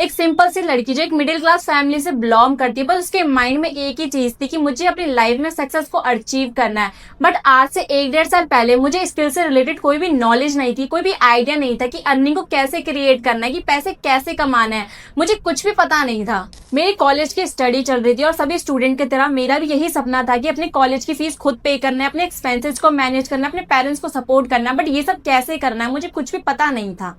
एक सिंपल सी लड़की जो एक मिडिल क्लास फैमिली से बिलोंग करती है, बस उसके माइंड में एक ही चीज थी कि मुझे अपनी लाइफ में सक्सेस को अचीव करना है। बट आज से 1-1.5 साल पहले मुझे स्किल से रिलेटेड कोई भी नॉलेज नहीं थी, कोई भी आइडिया नहीं था कि अर्निंग को कैसे क्रिएट करना है, कि पैसे कैसे कमाना है। मुझे कुछ भी पता नहीं था। मेरी कॉलेज की स्टडी चल रही थी और सभी स्टूडेंट की तरह मेरा भी यही सपना था कि अपने कॉलेज की फीस खुद पे करना है, अपने एक्सपेंसेस को मैनेज करना है, अपने पेरेंट्स को सपोर्ट करना है। बट ये सब कैसे करना है मुझे कुछ भी पता नहीं था।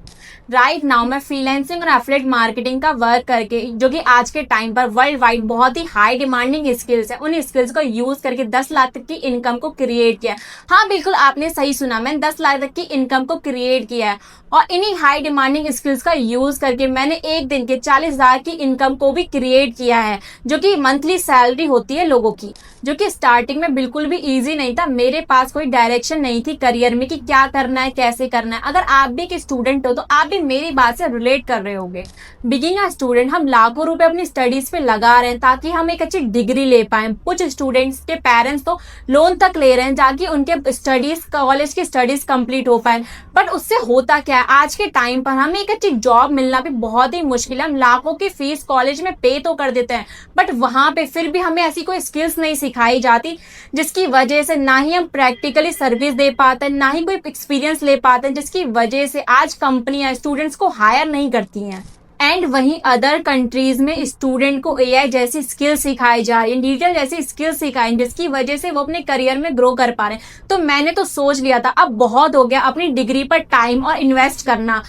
राइट नाउ मैं फ्रीलांसिंग और एफिलिएट मार्केटिंग का वर्क करके, जो कि आज के टाइम पर वर्ल्ड वाइड बहुत ही हाई डिमांडिंग स्किल्स है, उन स्किल्स को यूज करके 10 लाख तक की इनकम को क्रिएट किया है। हाँ बिल्कुल, आपने सही सुना, मैंने 10 लाख तक की इनकम को क्रिएट किया है। और इन्हीं हाई डिमांडिंग स्किल्स का यूज करके मैंने एक दिन के 40,000 की इनकम को भी क्रिएट किया है, जो कि मंथली सैलरी होती है लोगों की, जो कि स्टार्टिंग में बिल्कुल भी इजी नहीं था। मेरे पास कोई डायरेक्शन नहीं थी करियर में कि क्या करना है, कैसे करना है। अगर आप भी एक स्टूडेंट हो तो आप भी मेरी बात से रिलेट कर रहे होंगे। बिगिनर स्टूडेंट हम लाखों रुपए अपनी स्टडीज पे लगा रहे हैं ताकि हम एक अच्छी डिग्री ले पाए। कुछ स्टूडेंट्स के पेरेंट्स तो लोन तक ले रहे हैं ताकि उनके स्टडीज, कॉलेज की स्टडीज कंप्लीट हो पाए। बट उससे होता क्या है, आज के टाइम पर हमें एक अच्छी जॉब मिलना भी बहुत ही मुश्किल है। हम लाखों की फीस कॉलेज में पे तो कर देते हैं, बट वहां पे फिर भी हमें ऐसी कोई स्किल्स नहीं सिखाई जाती, जिसकी वजह से ना ही हम प्रैक्टिकली सर्विस दे पाते हैं, ना ही कोई एक्सपीरियंस ले पाते हैं, जिसकी वजह से आज कंपनियां स्टूडेंट्स को हायर नहीं करती हैं। एंड वहीं अदर कंट्रीज में स्टूडेंट को एआई जैसी स्किल सिखाई जा रही है, डिजिटल जैसी स्किल सिखाई, जिसकी वजह से वो अपने करियर में ग्रो कर पा रहे हैं। तो मैंने तो सोच लिया था अब बहुत हो गया अपनी डिग्री पर टाइम और इन्वेस्ट करना,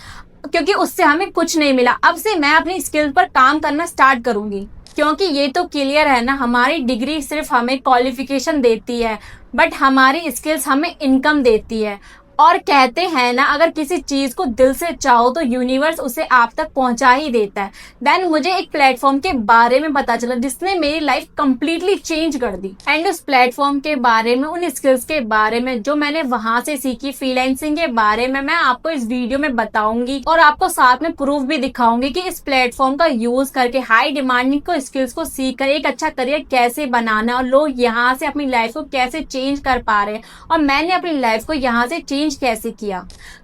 क्योंकि उससे हमें कुछ नहीं मिला। अब से मैं अपनी स्किल पर काम करना स्टार्ट करूंगी, क्योंकि ये तो क्लियर है ना, हमारी डिग्री सिर्फ हमें क्वालिफिकेशन देती है, बट हमारी स्किल्स हमें इनकम देती है। और कहते हैं ना, अगर किसी चीज को दिल से चाहो तो यूनिवर्स उसे आप तक पहुंचा ही देता है। देन मुझे एक प्लेटफॉर्म के बारे में पता चला जिसने मेरी लाइफ कंप्लीटली चेंज कर दी। एंड उस प्लेटफॉर्म के बारे में, उन स्किल्स के बारे में जो मैंने वहां से सीखी, फ्रीलांसिंग के बारे में मैं आपको इस वीडियो में बताऊंगी और आपको साथ में प्रूफ भी दिखाऊंगी कि इस प्लेटफॉर्म का यूज करके हाई डिमांडिंग को स्किल्स को सीख कर एक अच्छा करियर कैसे बनाना और लोग यहाँ से अपनी लाइफ को कैसे चेंज कर पा रहे हैं और मैंने अपनी लाइफ को यहाँ से चेंज कैसे किया।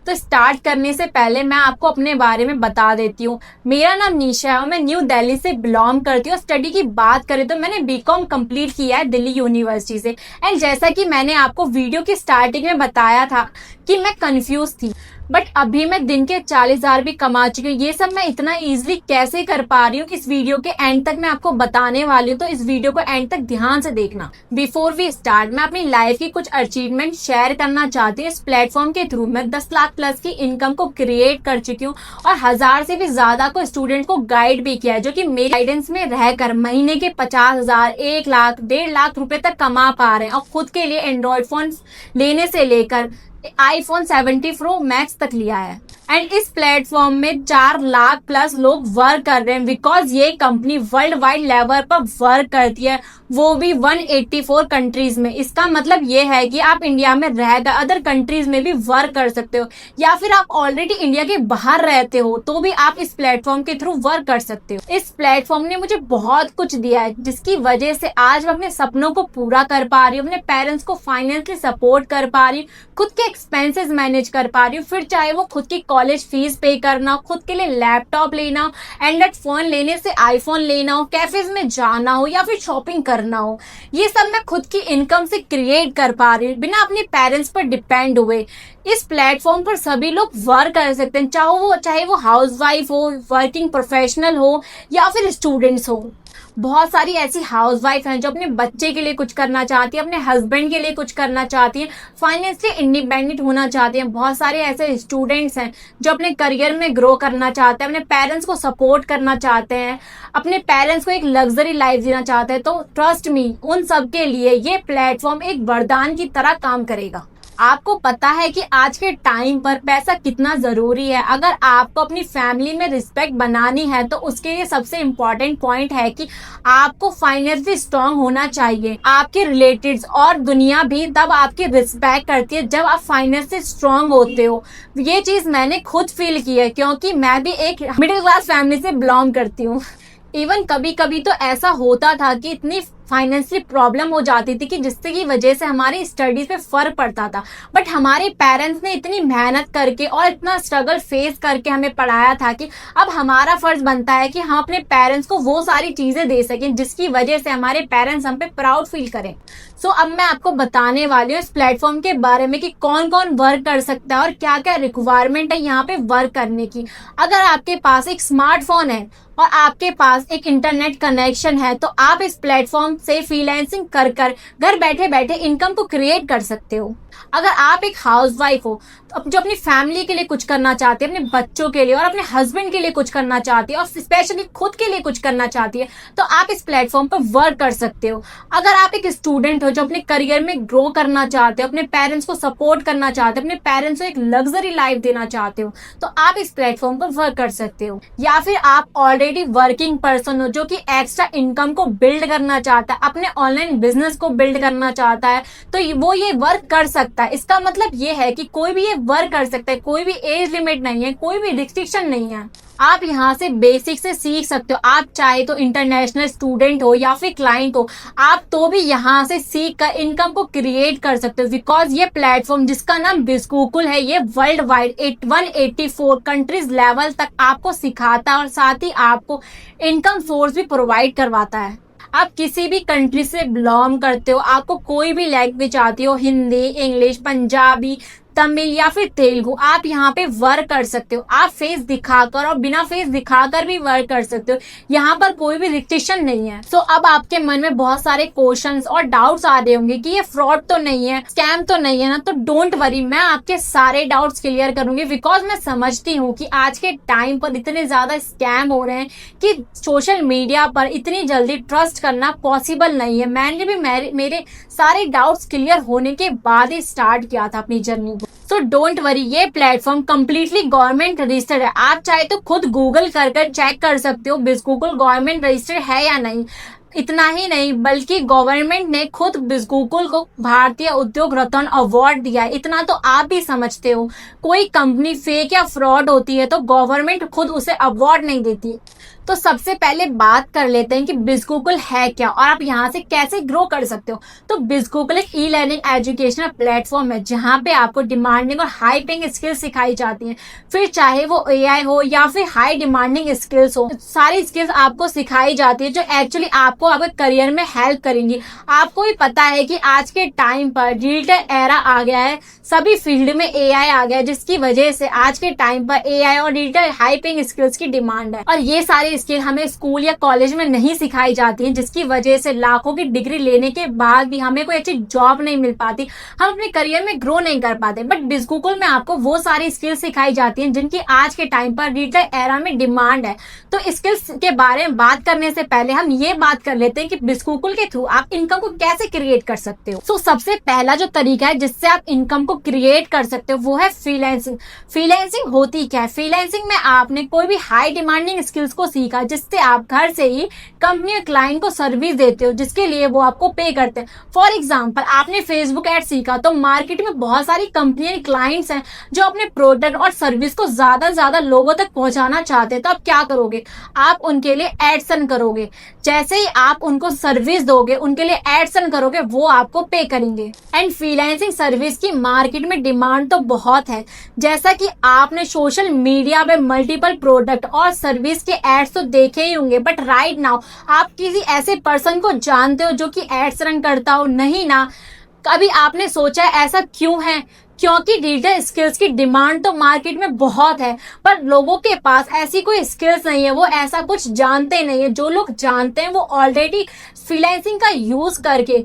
तो स्टार्ट करने से पहले मैं आपको अपने बारे में बता देती हूँ। मेरा नाम निशा है और मैं न्यू दिल्ली से बिलोंग करती हूँ। स्टडी की बात करें तो मैंने बीकॉम कंप्लीट किया है दिल्ली यूनिवर्सिटी से। एंड जैसा कि मैंने आपको वीडियो की स्टार्टिंग में बताया था कि मैं कंफ्यूज थी, बट अभी मैं दिन के 40,000 भी कमा चुकी हूँ। ये सब मैं इतना इजीली कैसे कर पा रही हूँ, इस वीडियो के एंड तक मैं आपको बताने वाली हूँ। तो इस वीडियो को एंड तक ध्यान से देखना। बिफोर वी स्टार्ट, मैं अपनी लाइफ की कुछ अचीवमेंट शेयर करना चाहती हूँ। इस प्लेटफॉर्म के थ्रू मैं 10 लाख प्लस की इनकम को क्रिएट कर चुकी हूँ और 1000 से भी ज्यादा को स्टूडेंट को गाइड भी किया है, जो कि मेरे गाइडेंस में रहकर महीने के 50,000, 1 लाख, 1.5 लाख रुपए तक कमा पा रहे हैं और खुद के लिए एंड्रॉइड फोन लेने से लेकर iPhone 17 Pro Max तक लिया है। एंड इस प्लेटफॉर्म में 4 लाख प्लस लोग वर्क कर रहे हैं, बिकॉज ये कंपनी वर्ल्ड वाइड लेवल पर वर्क करती है, वो भी 184 कंट्रीज में। इसका मतलब ये है कि आप इंडिया में रहकर अदर कंट्रीज में भी वर्क कर सकते हो, या फिर आप ऑलरेडी इंडिया के बाहर रहते हो तो भी आप इस प्लेटफॉर्म के थ्रू वर्क कर सकते हो। इस प्लेटफॉर्म ने मुझे बहुत कुछ दिया है, जिसकी वजह से आज मैं अपने सपनों को पूरा कर पा रही हूँ, अपने पेरेंट्स को फाइनेंशियली सपोर्ट कर पा रही हूँ, खुद के एक्सपेंसेस मैनेज कर पा रही हूँ। फिर चाहे वो खुद की कॉलेज फीस पे करना हो, खुद के लिए लैपटॉप लेना हो, एंड्रॉइड फोन लेने से आईफोन लेना हो, कैफेज में जाना हो या फिर शॉपिंग करना हो, ये सब मैं खुद की इनकम से क्रिएट कर पा रही हूँ बिना अपने पेरेंट्स पर डिपेंड हुए। इस प्लेटफॉर्म पर सभी लोग वर्क कर सकते हैं, चाहे वो हाउसवाइफ हो, वर्किंग प्रोफेशनल हो या फिर स्टूडेंट्स हो। बहुत सारी ऐसी हाउसवाइफ हैं जो अपने बच्चे के लिए कुछ करना चाहती है, अपने हस्बैंड के लिए कुछ करना चाहती हैं, फाइनेंशियली इंडिपेंडेंट होना चाहती हैं। बहुत सारे ऐसे स्टूडेंट्स हैं जो अपने करियर में ग्रो करना चाहते हैं, अपने पेरेंट्स को सपोर्ट करना चाहते हैं, अपने पेरेंट्स को एक लग्जरी लाइफ जीना चाहते हैं। तो ट्रस्ट मी, उन सब के लिए ये प्लेटफॉर्म एक वरदान की तरह काम करेगा। आपको पता है कि आज के टाइम पर पैसा कितना जरूरी है। अगर आपको अपनी फैमिली में रिस्पेक्ट बनानी है तो उसके लिए सबसे इम्पोर्टेंट पॉइंट है कि आपको फाइनेंशियली स्ट्रांग होना चाहिए। आपके रिलेटिव्स और दुनिया भी तब आपकी रिस्पेक्ट करती है जब आप फाइनेंशियली स्ट्रांग होते हो। ये चीज मैंने खुद फील की है, क्योंकि मैं भी एक मिडिल क्लास फैमिली से बिलोंग करती हूँ। इवन कभी कभी तो ऐसा होता था कि इतनी फाइनेंशियली प्रॉब्लम हो जाती थी कि जिससे की वजह से हमारी स्टडीज पे फर्क पड़ता था। बट हमारे पेरेंट्स ने इतनी मेहनत करके और इतना स्ट्रगल फेस करके हमें पढ़ाया था कि अब हमारा फर्ज बनता है कि हम अपने पेरेंट्स को वो सारी चीजें दे सकें जिसकी वजह से हमारे पेरेंट्स हम पे प्राउड फील करें। सो अब मैं आपको बताने वाली हूँ इस प्लेटफॉर्म के बारे में कि कौन कौन वर्क कर सकता है और क्या क्या रिक्वायरमेंट है यहाँ पे वर्क करने की। अगर आपके पास एक स्मार्टफोन है और आपके पास एक इंटरनेट कनेक्शन है तो आप इस प्लेटफॉर्म से फ्रीलांसिंग कर कर घर बैठे बैठे इनकम को क्रिएट कर सकते हो। अगर आप एक हाउसवाइफ हो तो जो अपनी फैमिली के लिए कुछ करना चाहती है, अपने बच्चों के लिए और अपने हस्बैंड के लिए कुछ करना चाहती है और स्पेशली खुद के लिए कुछ करना चाहती है तो आप इस प्लेटफॉर्म पर वर्क कर सकते हो। अगर आप एक स्टूडेंट हो जो अपने करियर में ग्रो करना चाहते हो, अपने पेरेंट्स को सपोर्ट करना चाहते हो, अपने पेरेंट्स को एक लग्जरी लाइफ देना चाहते हो तो आप इस प्लेटफॉर्म पर वर्क कर सकते हो। या फिर आप ऑलरेडी वर्किंग पर्सन हो जो कि एक्स्ट्रा इनकम को बिल्ड करना चाहता है, अपने ऑनलाइन बिजनेस को बिल्ड करना चाहता है तो वो ये वर्क कर सकता है। इसका मतलब ये है कि कोई भी ये वर्क कर सकता है, कोई भी एज लिमिट नहीं है, कोई भी रिस्ट्रिक्शन नहीं है। आप यहाँ से बेसिक से सीख सकते हो। आप चाहे तो इंटरनेशनल स्टूडेंट हो या फिर क्लाइंट हो, आप तो भी यहाँ से सीख कर इनकम को क्रिएट कर सकते हो। बिकॉज ये प्लेटफॉर्म जिसका नाम बिजगूगल है ये वर्ल्ड वाइड 184 कंट्रीज लेवल तक आपको सिखाता है और साथ ही आपको इनकम सोर्स भी प्रोवाइड करवाता है। आप किसी भी कंट्री से बिलोंग करते हो, आपको कोई भी लैंग्वेज आती हो, हिंदी, इंग्लिश, पंजाबी, तमिल या फिर तेलुगु, आप यहाँ पे वर्क कर सकते हो। आप फेस दिखाकर और बिना फेस दिखाकर भी वर्क कर सकते हो। यहाँ पर कोई भी रिस्ट्रिक्शन नहीं है। सो अब आपके मन में बहुत सारे क्वेश्चंस और डाउट्स आ रहे होंगे कि ये फ्रॉड तो नहीं है, स्कैम तो नहीं है ना। तो डोंट वरी, मैं आपके सारे डाउट्स क्लियर करूंगी बिकॉज मैं समझती हूँ कि आज के टाइम पर इतने ज्यादा स्कैम हो रहे हैं कि सोशल मीडिया पर इतनी जल्दी ट्रस्ट करना पॉसिबल नहीं है। मैंने भी मेरे सारे डाउट्स क्लियर होने के बाद ही स्टार्ट किया था अपनी जर्नी को। सो डोंट वरी, ये प्लेटफॉर्म कम्प्लीटली गवर्नमेंट रजिस्टर्ड है। आप चाहे तो खुद गूगल कर चेक कर सकते हो बिजगूगल गवर्नमेंट रजिस्टर्ड है या नहीं। इतना ही नहीं बल्कि गवर्नमेंट ने खुद बिजगूगल को भारतीय उद्योग रत्न अवार्ड दिया है। इतना तो आप भी समझते हो। कोई कंपनी फेक या फ्रॉड होती है तो गवर्नमेंट खुद उसे अवार्ड नहीं देती। तो सबसे पहले बात कर लेते हैं कि बिजगूगल है क्या और आप यहाँ से कैसे ग्रो कर सकते हो। तो बिजगूगल एक ई लर्निंग एजुकेशनल प्लेटफॉर्म है जहाँ पे आपको डिमांडिंग और हाई पेइंग स्किल्स सिखाई जाती हैं। फिर चाहे वो एआई हो या फिर हाई डिमांडिंग स्किल्स हो, सारी स्किल्स आपको सिखाई जाती है जो एक्चुअली आपको आपके करियर में हेल्प करेंगी। आपको भी पता है कि आज के टाइम पर डिजिटल एरा आ गया है, सभी फील्ड में एआई आ गया है जिसकी वजह से आज के टाइम पर एआई और डिजिटल हाई पेइंग स्किल्स की डिमांड है। और ये सारे स्किल हमें स्कूल या कॉलेज में नहीं सिखाई जाती है जिसकी वजह से लाखों की डिग्री लेने के बाद भी हमें कोई अच्छी जॉब नहीं मिल पाती, हम अपने करियर में ग्रो नहीं कर पाते। बट बिजगूगल में आपको वो सारी स्किल सिखाई जाती हैं जिनकी आज के टाइम पर डिजिटल एरा में डिमांड है। तो स्किल्स के बारे में बात करने से पहले हम ये बात कर लेते हैं कि बिजगूगल के थ्रू आप इनकम को कैसे क्रिएट कर सकते हो। तो सबसे पहला जो तरीका है जिससे आप इनकम को क्रिएट कर सकते हो वो है फ्रीलांसिंग। फ्रीलांसिंग होती क्या है? फ्रीलांसिंग में आपने कोई भी हाई डिमांडिंग स्किल्स को सीखा जिससे आप घर से ही कंपनी और क्लाइंट को सर्विस देते हो जिसके लिए वो आपको पे करते हैं। फॉर एग्जांपल आपने फेसबुक एड सीखा तो मार्केट में बहुत सारी कंपनी क्लाइंट्स हैं जो अपने प्रोडक्ट और सर्विस को ज्यादा से ज्यादा लोगों तक पहुंचाना चाहते हैं। तो आप क्या करोगे? आप उनके लिए एड्स रन करोगे। जैसे ही आप उनको सर्विस दोगे, उनके लिए एड्स रन करोगे, वो आपको पे करेंगे। एंड फ्रीलांसिंग सर्विस की मार्केट में डिमांड तो बहुत है। जैसा कि आपने सोशल मीडिया पे मल्टीपल प्रोडक्ट और सर्विस के एड्स तो देखे ही होंगे, बट राइट नाउ आप किसी ऐसे पर्सन को जानते हो जो कि एड्स रन करता हो? नहीं ना। कभी आपने सोचा है ऐसा क्यों है? क्योंकि डिजिटल स्किल्स की डिमांड तो मार्केट में बहुत है पर लोगों के पास ऐसी कोई स्किल्स नहीं है, वो ऐसा कुछ जानते नहीं है। जो लोग जानते हैं वो ऑलरेडी फ्रीलांसिंग का यूज करके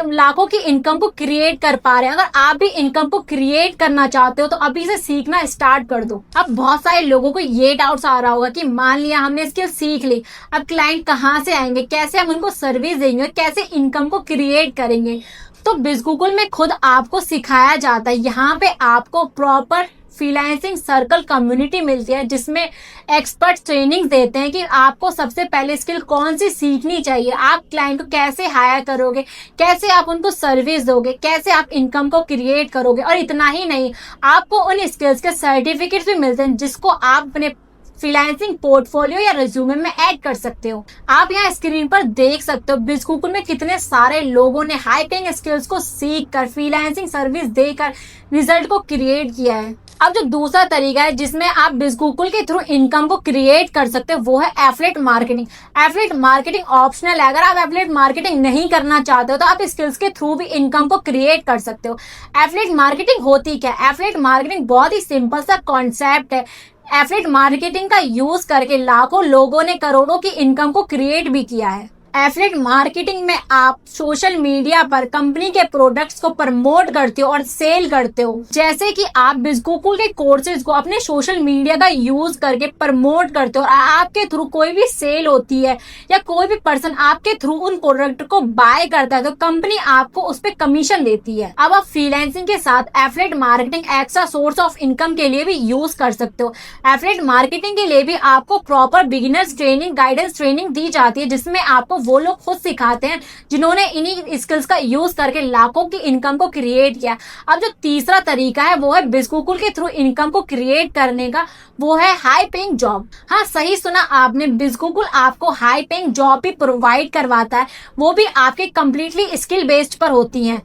लाखों की इनकम को क्रिएट कर पा रहे हैं। अगर आप भी इनकम को क्रिएट करना चाहते हो तो अभी से सीखना स्टार्ट कर दो। अब बहुत सारे लोगों को ये डाउट्स आ रहा होगा कि मान लिया हमने स्किल सीख ली, अब क्लाइंट कहाँ से आएंगे, कैसे हम उनको सर्विस देंगे, कैसे इनकम को क्रिएट करेंगे? तो बिजगूगल में खुद आपको सिखाया जाता है। यहाँ पे आपको प्रॉपर फ्रीलांसिंग सर्कल कम्युनिटी मिलती है जिसमें एक्सपर्ट ट्रेनिंग देते हैं कि आपको सबसे पहले स्किल कौन सी सीखनी चाहिए, आप क्लाइंट को कैसे हायर करोगे, कैसे आप उनको सर्विस दोगे, कैसे आप इनकम को क्रिएट करोगे। और इतना ही नहीं, आपको उन स्किल्स के सर्टिफिकेट्स भी मिलते हैं जिसको आप अपने फ्रीलांसिंग पोर्टफोलियो या रिज्यूमे में ऐड कर सकते हो। आप यहाँ स्क्रीन पर देख सकते हो बिजगूगल में कितने सारे लोगों ने हाई पेइंग स्किल्स को सीख कर फ्रीलांसिंग सर्विस देकर रिजल्ट को क्रिएट किया है। अब जो दूसरा तरीका है जिसमें आप बिजगूगल के थ्रू इनकम को क्रिएट कर सकते हो वो है affiliate marketing. Affiliate marketing optional है। अगर आप एफिलिएट मार्केटिंग नहीं करना चाहते हो तो आप स्किल्स के थ्रू भी इनकम को क्रिएट कर सकते हो। एफिलिएट मार्केटिंग होती क्या है? एफिलिएट मार्केटिंग बहुत ही सिंपल सा कॉन्सेप्ट है। एफिलिएट मार्केटिंग का यूज करके लाखों लोगों ने करोड़ों की इनकम को क्रिएट भी किया है। एफिलिएट मार्केटिंग में आप सोशल मीडिया पर कंपनी के प्रोडक्ट्स को प्रमोट करते हो और सेल करते हो। जैसे कि आप बिजगूगल के कोर्सेज को अपने सोशल मीडिया का यूज करके प्रमोट करते हो और आपके थ्रू कोई भी सेल होती है या कोई भी पर्सन आपके थ्रू उन प्रोडक्ट को बाय करता है तो कंपनी आपको उस पर कमीशन देती है। अब आप फ्रीलांसिंग के साथ affiliate marketing extra source of income के लिए भी यूज कर सकते हो। एफिलिएट मार्केटिंग के लिए भी आपको proper beginners training, guidance training दी जाती है जिसमें आपको वो लोग खुद सिखाते हैं जिन्होंने इन्हीं स्किल्स का यूज करके लाखों की इनकम को क्रिएट किया। अब जो तीसरा तरीका है वो है बिजगूगल के थ्रू इनकम को क्रिएट करने का, वो है हाई पेइंग जॉब। हाँ, सही सुना आपने, बिजगूगल आपको हाई पेइंग जॉब भी प्रोवाइड करवाता है, वो भी आपके कंप्लीटली स्किल बेस्ड पर होती हैं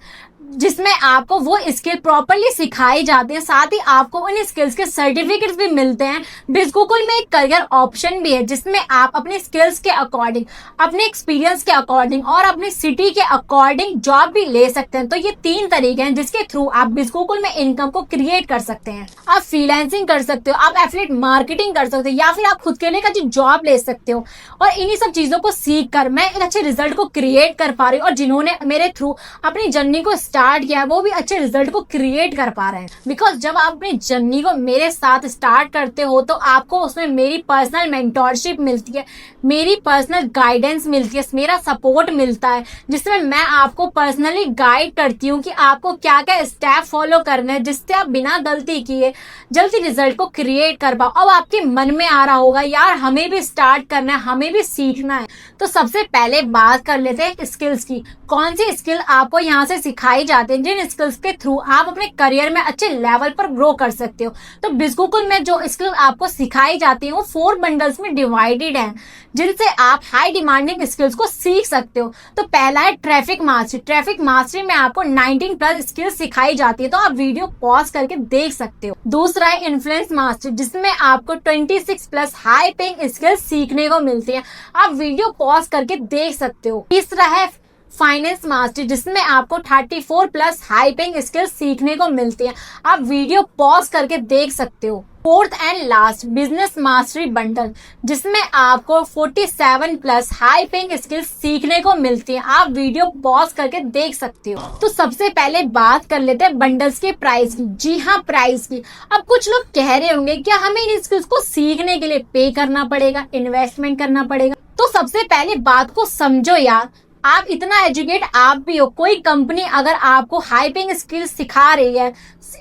जिसमें आपको वो स्किल प्रॉपरली सिखाई जाती है। साथ ही आपको उन स्किल्स के सर्टिफिकेट्स भी मिलते हैं। बिजगूगल में एक करियर ऑप्शन भी है जिसमें आप अपने स्किल्स के अकॉर्डिंग, अपने एक्सपीरियंस के अकॉर्डिंग और अपनी सिटी के अकॉर्डिंग जॉब भी ले सकते हैं। तो ये 3 तरीके हैं जिसके थ्रू आप बिजगूगल में इनकम को क्रिएट कर सकते हैं। आप फ्रीलांसिंग कर सकते हो, आप एफिलिएट मार्केटिंग कर सकते हो या फिर आप खुद के लिए का जॉब ले सकते हो। और इन्हीं सब चीजों को सीख कर मैं एक अच्छे रिजल्ट को क्रिएट कर पा रही हूँ और जिन्होंने मेरे थ्रू अपनी जर्नी को स्टार्ट किया है वो भी अच्छे रिजल्ट को क्रिएट कर पा रहे हैं। बिकॉज जब आप अपनी जर्नी को मेरे साथ स्टार्ट करते हो तो आपको उसमें मेरी पर्सनल मेंटोरशिप मिलती है, मेरी पर्सनल गाइडेंस मिलती है, मेरा सपोर्ट मिलता है जिसमें मैं आपको पर्सनली गाइड करती हूँ कि आपको क्या क्या स्टेप फॉलो करने हैं जिससे आप बिना गलती किए जल्दी रिजल्ट को क्रिएट कर पाओ। अब आपके मन में आ रहा होगा यार हमें भी स्टार्ट करना है, हमें भी सीखना है। तो सबसे पहले बात कर लेते हैं स्किल्स की। कौन सी स्किल आपको यहाँ से सिखाई जाती है जिन स्किल्स के थ्रू आप अपने करियर में अच्छे लेवल पर ग्रो कर सकते हो। तो बिजगूगल में जो स्किल आपको सिखाई जाती है वो 4 बंडल्स में डिवाइडेड है जिनसे आप हाई डिमांडिंग स्किल्स को सीख सकते हो। तो पहला है ट्रैफिक मास्टरी। ट्रैफिक मास्टरी में आपको 19 प्लस स्किल्स सिखाई जाती है, तो आप वीडियो पॉज करके देख सकते हो। दूसरा है इन्फ्लुएंस मास्टरी जिसमें आपको 26 प्लस हाई पेइंग स्किल्स सीखने को मिलती है, आप वीडियो पॉज करके देख सकते हो। तीसरा है फाइनेंस मास्टरी जिसमें आपको 34 प्लस हाई पेइंग स्किल्स सीखने को मिलती है, आप वीडियो पॉज करके देख सकते हो। Fourth and last business mastery bundle जिसमें आपको 47 प्लस हाई पेइंग स्किल्स सीखने को मिलती है, आप वीडियो पॉज करके देख सकते हो। तो सबसे पहले बात कर लेते हैं बंडल्स के प्राइस की। जी हाँ, प्राइस की। अब कुछ लोग कह रहे होंगे क्या हमें इन स्किल्स को सीखने के लिए पे करना पड़ेगा, इन्वेस्टमेंट करना पड़ेगा? तो सबसे पहले बात को समझो यार, आप इतना एजुकेट आप भी हो, कोई कंपनी अगर आपको हाई पेइंग स्किल्स सिखा रही है,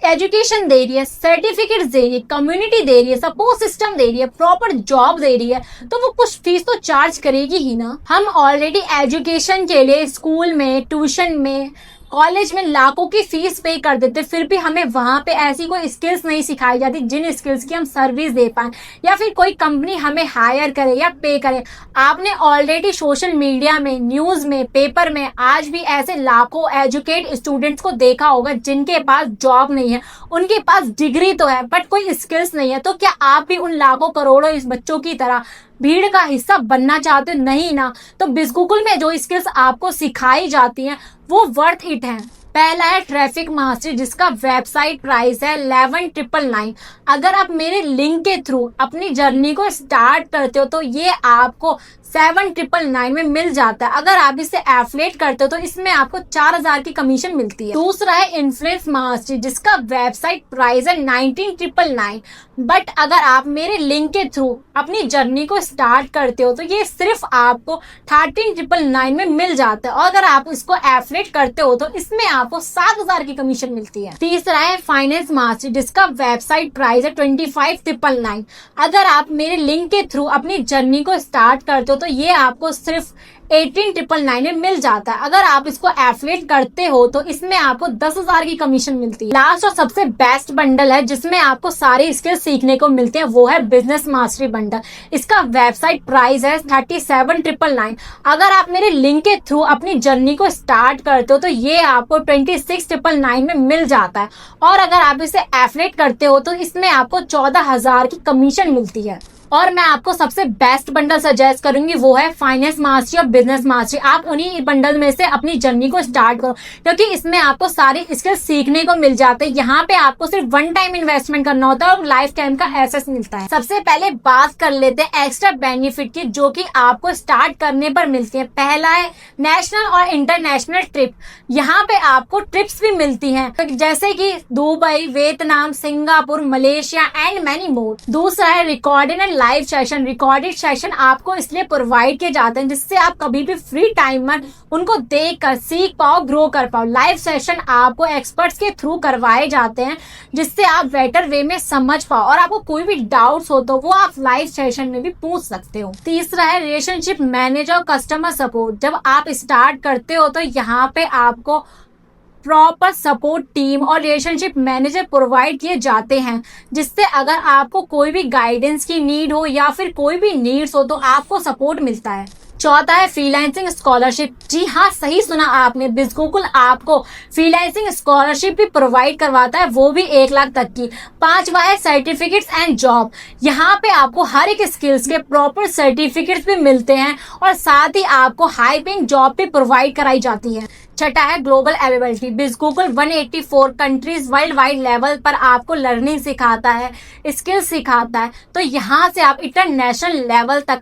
एजुकेशन दे रही है, सर्टिफिकेट दे रही है, कम्युनिटी दे रही है, सपोर्ट सिस्टम दे रही है, प्रॉपर जॉब दे रही है, तो वो कुछ फीस तो चार्ज करेगी ही ना। हम ऑलरेडी एजुकेशन के लिए स्कूल में, ट्यूशन में, कॉलेज में लाखों की फीस पे कर देते, फिर भी हमें वहां पे ऐसी कोई स्किल्स नहीं सिखाई जाती जिन स्किल्स की हम सर्विस दे पाए या फिर कोई कंपनी हमें हायर करे या पे करे। आपने ऑलरेडी सोशल मीडिया में, न्यूज में, पेपर में आज भी ऐसे लाखों एजुकेट स्टूडेंट्स को देखा होगा जिनके पास जॉब नहीं है, उनके पास डिग्री तो है बट कोई स्किल्स नहीं है। तो क्या आप भी उन लाखों करोड़ों इस बच्चों की तरह भीड़ का हिस्सा बनना चाहते हो? नहीं ना। तो बिजगूगल में जो स्किल्स आपको सिखाई जाती हैं वो वर्थ इट है। पहला है ट्रैफिक मास्टरी जिसका वेबसाइट प्राइस है 11,999। अगर आप मेरे लिंक के थ्रू अपनी जर्नी को स्टार्ट करते हो तो ये आपको 7,999 में मिल जाता है। अगर आप इसे एफिलिएट करते हो तो इसमें आपको 4,000 की कमीशन मिलती है। दूसरा है इन्फ्लुएंस मास्टरी जिसका वेबसाइट प्राइस है 19,999। बट अगर आप मेरे लिंक के थ्रू अपनी जर्नी को स्टार्ट करते हो तो ये सिर्फ आपको 13,999 में मिल जाता है और अगर आप इसको एफिलिएट करते हो तो इसमें आपको 7,000 की कमीशन मिलती है। तीसरा है फाइनेंस मास्टरी जिसका वेबसाइट प्राइस है 25,999। अगर आप मेरे लिंक के थ्रू अपनी जर्नी को स्टार्ट करते हो तो ये आपको सिर्फ 18,999 में मिल जाता है। अगर आप इसको एफिलिएट करते हो तो इसमें आपको 10,000 की कमीशन मिलती है। लास्ट और सबसे बेस्ट बंडल है जिसमें आपको सारी स्किल सीखने को मिलते हैं, वो है बिजनेस मास्टरी बंडल। इसका वेबसाइट प्राइस है 37,999। अगर आप मेरे लिंक के थ्रू अपनी जर्नी को स्टार्ट करते हो तो ये आपको 26,999 में मिल जाता है। और अगर आप इसे एफिलिएट करते हो तो इसमें आपको 14,000 की कमीशन मिलती है। और मैं आपको सबसे बेस्ट बंडल सजेस्ट करूंगी, वो है फाइनेंस मास्टरी और बिजनेस मास्टरी। आप उन्हीं बंडल में से अपनी जर्नी को स्टार्ट करो, क्योंकि इसमें आपको सारी स्किल्स सीखने को मिल जाते हैं। यहाँ पे आपको सिर्फ वन टाइम इन्वेस्टमेंट करना होता है और लाइफ टाइम का एसेस मिलता है। सबसे पहले बात कर लेते हैं एक्स्ट्रा बेनिफिट की, जो कि आपको स्टार्ट करने पर मिलती है। पहला है नेशनल और इंटरनेशनल ट्रिप। यहाँ पे आपको ट्रिप्स भी मिलती हैं, जैसे कि Dubai, Vietnam, Singapore, Malaysia and many more. दूसरा है recorded and live session. Recorded session आपको इसलिए प्रोवाइड किए जाते हैं जिससे आप कभी भी फ्री टाइम में उनको देखकर सीख पाओ, ग्रो कर पाओ। लाइव सेशन आपको एक्सपर्ट्स के थ्रू करवाए जाते हैं जिससे आप बेटर वे में समझ पाओ, और आपको कोई भी डाउट्स हो तो वो आप लाइव सेशन में भी पूछ सकते हो। तीसरा है रिलेशनशिप मैनेजर और कस्टमर सपोर्ट। जब आप स्टार्ट करते हो तो यहाँ पे आपको प्रॉपर सपोर्ट टीम और रिलेशनशिप मैनेजर प्रोवाइड किए जाते हैं, जिससे अगर आपको कोई भी गाइडेंस की नीड हो या फिर कोई भी नीड्स हो तो आपको सपोर्ट मिलता है। चौथा है फ्रीलांसिंग स्कॉलरशिप। जी हाँ, सही सुना आपने, बिजगूगल आपको फ्रीलांसिंग स्कॉलरशिप भी प्रोवाइड करवाता है, वो भी 1 लाख तक की। पांचवा है सर्टिफिकेट्स एंड जॉब। यहाँ पे आपको हर एक स्किल्स के प्रॉपर सर्टिफिकेट्स भी मिलते हैं और साथ ही आपको हाई पेइंग जॉब भी प्रोवाइड कराई जाती है। छठा है ग्लोबल अवेलेबिलिटी। बिजगूगल 184 कंट्रीज वर्ल्ड वाइड लेवल पर आपको लर्निंग सिखाता है, स्किल सिखाता है, तो यहाँ से आप इंटरनेशनल लेवल तक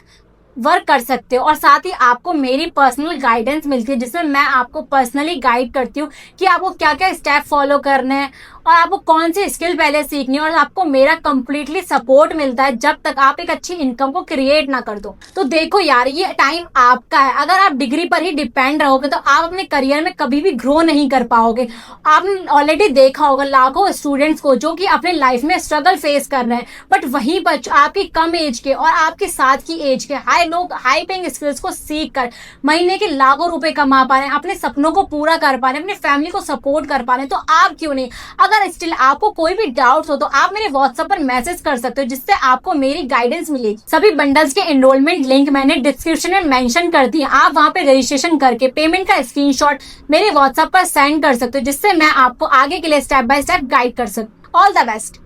वर्क कर सकते हो। और साथ ही आपको मेरी पर्सनल गाइडेंस मिलती है, जिसमें मैं आपको पर्सनली गाइड करती हूँ कि आपको क्या क्या स्टेप फॉलो करने हैं और आपको कौन सी स्किल पहले सीखनी है, और आपको मेरा कंप्लीटली सपोर्ट मिलता है जब तक आप एक अच्छी इनकम को क्रिएट ना कर दो। तो देखो यार, ये टाइम आपका है। अगर आप डिग्री पर ही डिपेंड रहोगे तो आप अपने करियर में कभी भी ग्रो नहीं कर पाओगे। आपने ऑलरेडी देखा होगा लाखों स्टूडेंट्स को जो कि अपने लाइफ में स्ट्रगल फेस कर रहे हैं, बट वहीं पर आपकी कम एज के और आपके साथ की एज के लोग हाई पेइंग स्किल्स को सीख कर महीने के लाखों रुपए कमा पा रहे हैं, अपने सपनों को पूरा कर पा रहे हैं, अपनी फैमिली को सपोर्ट कर पा रहे हैं। तो आप क्यों नहीं? अगर स्टिल आपको कोई भी डाउट्स हो तो आप मेरे व्हाट्सएप पर मैसेज कर सकते हो, जिससे आपको मेरी गाइडेंस मिलेगी। सभी बंडल्स के एनरोलमेंट लिंक मैंने डिस्क्रिप्शन में मेंशन कर दी है। आप वहां पे रजिस्ट्रेशन करके पेमेंट का स्क्रीनशॉट मेरे व्हाट्सएप पर सेंड कर सकते हो, जिससे मैं आपको आगे के लिए स्टेप बाय स्टेप गाइड कर सकूं। All the best.